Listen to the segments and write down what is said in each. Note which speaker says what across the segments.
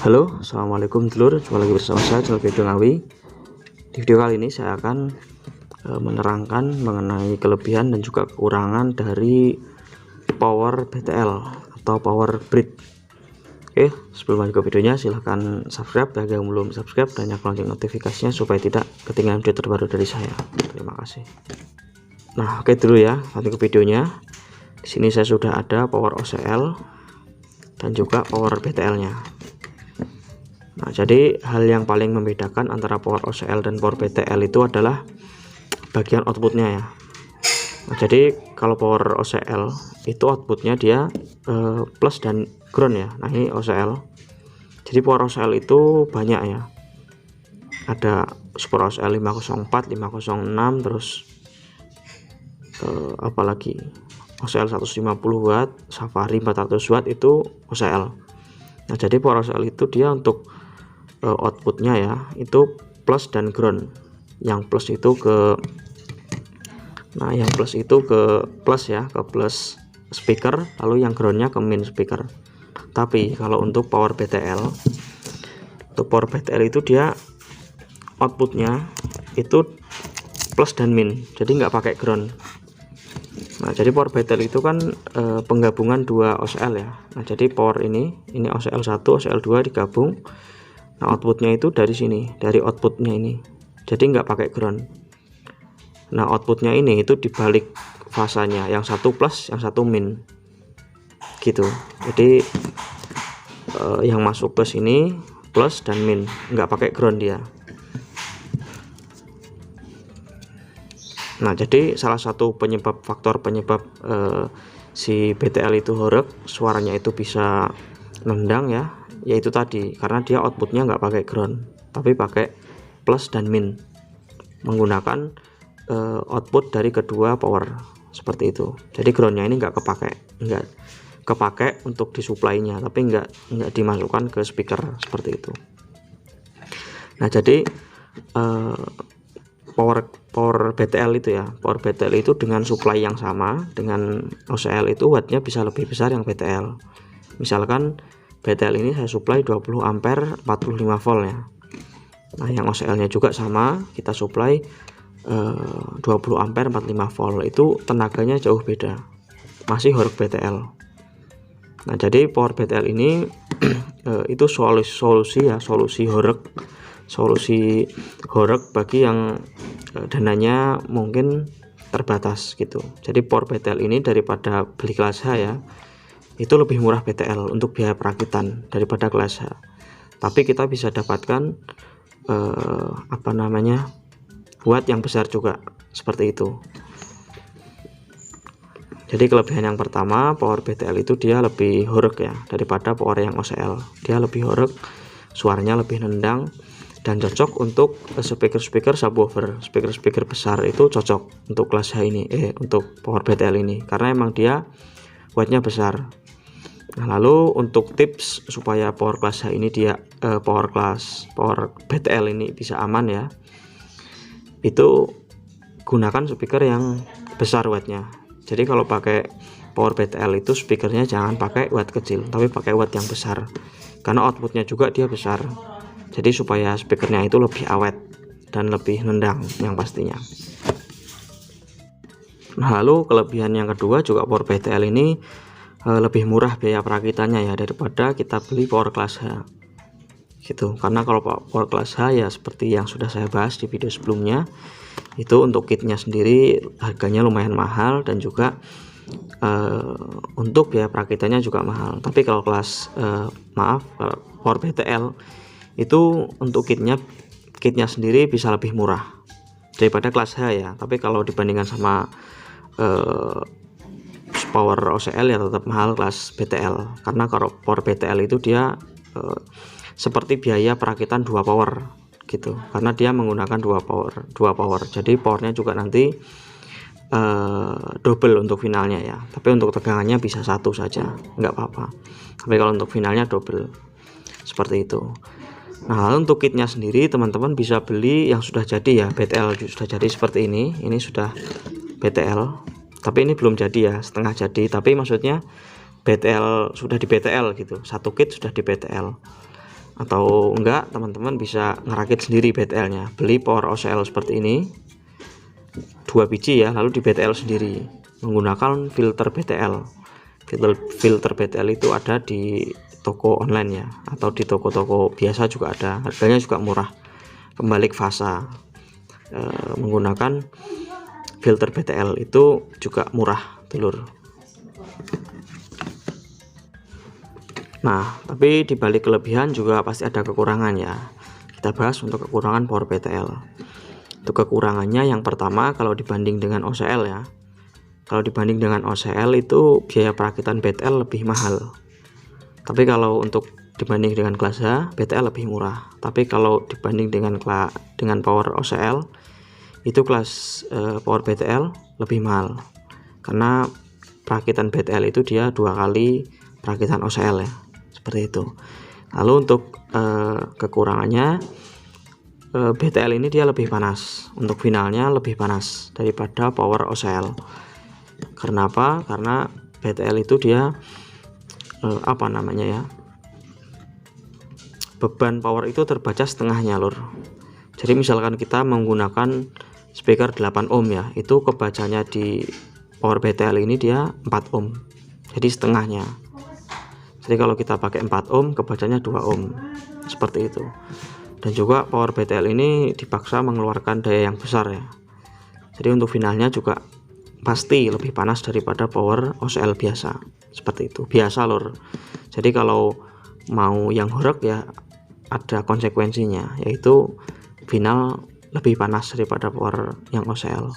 Speaker 1: Halo, assalamualaikum telur. Jumpa lagi bersama saya channel Video Ngawi. Di video kali ini saya akan menerangkan mengenai kelebihan dan juga kekurangan dari power BTL atau power grid. Oke, sebelum lanjut ke videonya silahkan subscribe bagi yang belum subscribe dan nyalakan lonceng notifikasinya supaya tidak ketinggalan video terbaru dari saya. Terima kasih. Nah, oke dulu ya, lanjut ke videonya. Di sini saya sudah ada power OCL dan juga power BTL-nya. Nah, jadi hal yang paling membedakan antara power OCL dan power BTL itu adalah bagian outputnya ya. Nah, jadi kalau power OCL itu outputnya dia plus dan ground ya. Nah, ini OCL. Jadi power OCL itu banyak ya. Ada super OCL 504, 506, terus apalagi OCL 150 watt, Safari 400 watt itu OCL. Nah, jadi power OCL itu dia untuk outputnya ya itu plus dan ground. Yang plus itu ke plus ya, ke plus speaker, lalu yang groundnya ke min speaker. Tapi kalau untuk power BTL itu dia outputnya itu plus dan min, jadi nggak pakai ground. Nah, jadi power BTL itu kan penggabungan dua OCL ya. Nah, jadi power ini OCL 1, OCL 2 digabung. Nah, outputnya itu dari sini, dari outputnya ini, jadi nggak pakai ground. Nah, outputnya ini itu dibalik fasanya, yang satu plus, yang satu min, gitu. Jadi yang masuk ke sini plus dan min, nggak pakai ground dia. Nah, jadi salah satu faktor penyebab si BTL itu horeg, suaranya itu bisa nendang ya, yaitu tadi karena dia outputnya nggak pakai ground tapi pakai plus dan min, menggunakan output dari kedua power seperti itu. Jadi groundnya ini nggak kepake untuk disuplainya, tapi nggak dimasukkan ke speaker seperti itu. Nah, jadi power BTL itu ya, power BTL itu dengan supply yang sama dengan OCL itu wattnya bisa lebih besar yang BTL. Misalkan BTL ini saya supply 20 ampere 45 volt ya. Nah, yang OCL-nya juga sama, kita supply 20 ampere 45 volt, itu tenaganya jauh beda, masih horeg BTL. Nah, jadi power BTL ini itu solusi horeg bagi yang dananya mungkin terbatas gitu. Jadi power BTL ini daripada beli kelas H ya, itu lebih murah BTL untuk biaya perakitan daripada kelas H. Tapi kita bisa dapatkan watt yang besar juga seperti itu. Jadi kelebihan yang pertama, power BTL itu dia lebih horeg ya daripada power yang OCL. Dia lebih horeg, suaranya lebih nendang dan cocok untuk speaker subwoofer, speaker besar itu cocok untuk kelas H ini, untuk power BTL ini, karena emang dia wattnya besar. Nah, lalu untuk tips supaya power kelas H ini power BTL ini bisa aman ya, itu gunakan speaker yang besar wattnya. Jadi kalau pakai power BTL itu speakernya jangan pakai watt kecil, tapi pakai watt yang besar, karena outputnya juga dia besar. Jadi supaya speakernya itu lebih awet dan lebih nendang yang pastinya. Nah, lalu kelebihan yang kedua juga power BTL ini lebih murah biaya perakitannya ya daripada kita beli power kelas H gitu. Karena kalau power kelas H ya seperti yang sudah saya bahas di video sebelumnya, itu untuk kitnya sendiri harganya lumayan mahal dan juga untuk biaya perakitannya juga mahal. Tapi kalau kalau power BTL itu untuk kitnya sendiri bisa lebih murah daripada kelas H ya. Tapi kalau dibandingkan sama power OCL ya tetap mahal kelas BTL, karena kalau power BTL itu dia seperti biaya perakitan 2 power gitu, karena dia menggunakan dua power. Jadi powernya juga nanti double untuk finalnya ya, tapi untuk tegangannya bisa satu saja, nggak apa-apa. Tapi kalau untuk finalnya double seperti itu. Nah, lalu untuk kitnya sendiri teman-teman bisa beli yang sudah jadi ya, BTL sudah jadi seperti ini sudah BTL, tapi ini belum jadi ya, setengah jadi, tapi maksudnya BTL sudah di BTL gitu, satu kit sudah di BTL. Atau enggak, teman-teman bisa ngerakit sendiri BTL-nya. Beli power OCL seperti ini 2 biji ya, lalu di BTL sendiri menggunakan filter BTL. Filter BTL itu ada di toko online ya, atau di toko-toko biasa juga ada, harganya juga murah. Kembali ke fasa, menggunakan filter BTL itu juga murah, dulur. Nah, tapi di balik kelebihan juga pasti ada kekurangan ya. Kita bahas untuk kekurangan power BTL. Untuk kekurangannya yang pertama, kalau dibanding dengan OCL ya. Kalau dibanding dengan OCL itu biaya perakitan BTL lebih mahal. Tapi kalau untuk dibanding dengan kelas H, BTL lebih murah. Tapi kalau dibanding dengan power OCL, itu kelas power BTL lebih mahal. Karena perakitan BTL itu dia 2 kali perakitan OCL ya. Seperti itu. Lalu untuk kekurangannya, BTL ini dia lebih panas. Untuk finalnya lebih panas daripada power OCL. Karena apa? Karena BTL itu dia beban power itu terbaca setengahnya, lur. Jadi misalkan kita menggunakan speaker 8 ohm ya, itu kebacanya di power BTL ini dia 4 ohm. Jadi setengahnya. Jadi kalau kita pakai 4 ohm, kebacanya 2 ohm. Seperti itu. Dan juga power BTL ini dipaksa mengeluarkan daya yang besar ya. Jadi untuk finalnya juga pasti lebih panas daripada power OCL biasa. Seperti itu. Biasa, lur. Jadi kalau mau yang horeg ya ada konsekuensinya, yaitu final lebih panas daripada power yang OCL.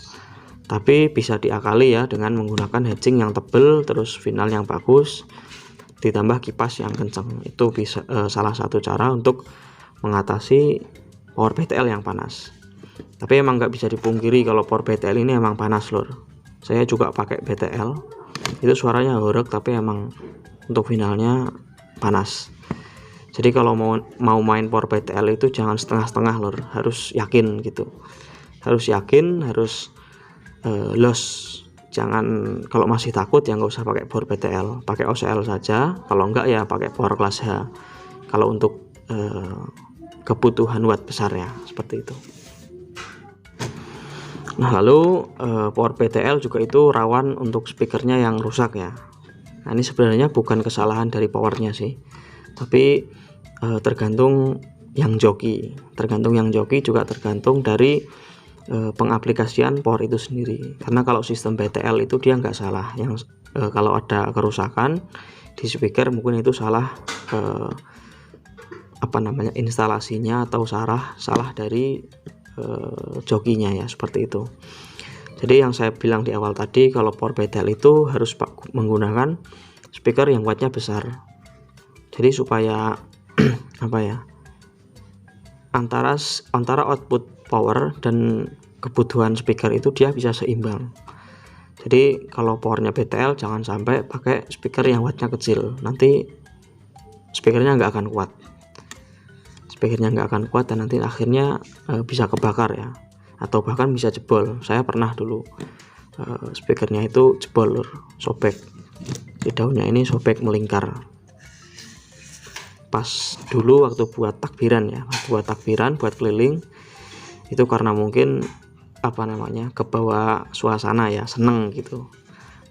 Speaker 1: Tapi bisa diakali ya dengan menggunakan hedging yang tebel, terus final yang bagus, ditambah kipas yang kencang. Itu bisa salah satu cara untuk mengatasi power BTL yang panas. Tapi emang nggak bisa dipungkiri kalau power BTL ini emang panas, lur. Saya juga pakai BTL, itu suaranya horeg tapi emang untuk finalnya panas. Jadi kalau mau main power BTL itu jangan setengah-setengah, lur. Harus yakin gitu. Harus yakin, harus los. Jangan, kalau masih takut ya nggak usah pakai power BTL, pakai OCL saja. Kalau enggak ya pakai power kelas H. Kalau untuk kebutuhan watt besar ya, seperti itu. Nah, lalu power BTL juga itu rawan untuk speakernya yang rusak ya. Nah, ini sebenarnya bukan kesalahan dari powernya sih, tapi tergantung yang joki. Tergantung yang joki, juga tergantung dari pengaplikasian power itu sendiri. Karena kalau sistem BTL itu dia nggak salah. Yang kalau ada kerusakan di speaker mungkin itu salah instalasinya, atau salah dari jokinya ya, seperti itu. Jadi yang saya bilang di awal tadi, kalau power BTL itu harus menggunakan speaker yang wattnya besar. Jadi supaya antara output power dan kebutuhan speaker itu dia bisa seimbang. Jadi kalau powernya BTL jangan sampai pakai speaker yang wattnya kecil, nanti speakernya nggak akan kuat. Dan nanti akhirnya bisa kebakar ya, atau bahkan bisa jebol. Saya pernah dulu speakernya itu jebol, lur, sobek. Di daunnya ini sobek, melingkar. Pas dulu waktu buat takbiran buat keliling, itu karena mungkin kebawa suasana ya, seneng gitu,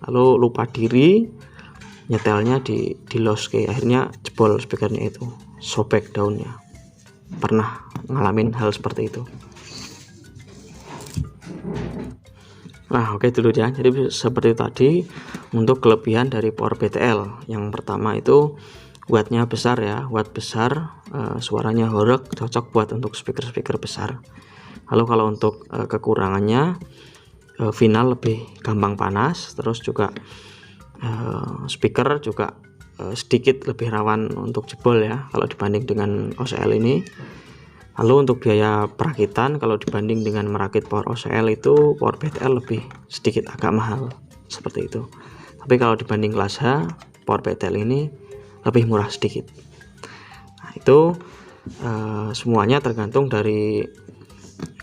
Speaker 1: lalu lupa diri, nyetelnya di los, akhirnya jebol speakernya, itu sobek daunnya. Pernah ngalamin hal seperti itu. Nah, oke dulu ya. Jadi seperti tadi untuk kelebihan dari power BTL. Yang pertama itu wattnya besar ya, watt besar, suaranya horeg, cocok buat untuk speaker besar. Lalu kalau untuk kekurangannya, final lebih gampang panas, terus juga speaker juga sedikit lebih rawan untuk jebol ya kalau dibanding dengan OCL ini. Lalu untuk biaya perakitan, kalau dibanding dengan merakit power OCL itu power BTL lebih sedikit agak mahal, seperti itu. Tapi kalau dibanding kelas H, power BTL ini lebih murah sedikit. Nah, itu semuanya tergantung dari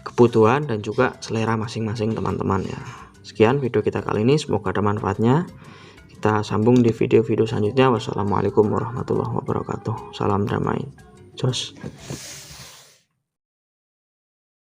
Speaker 1: kebutuhan dan juga selera masing-masing teman-teman ya. Sekian video kita kali ini, semoga ada manfaatnya. Kita sambung di video-video selanjutnya. Wassalamualaikum warahmatullahi wabarakatuh. Salam damai. jos.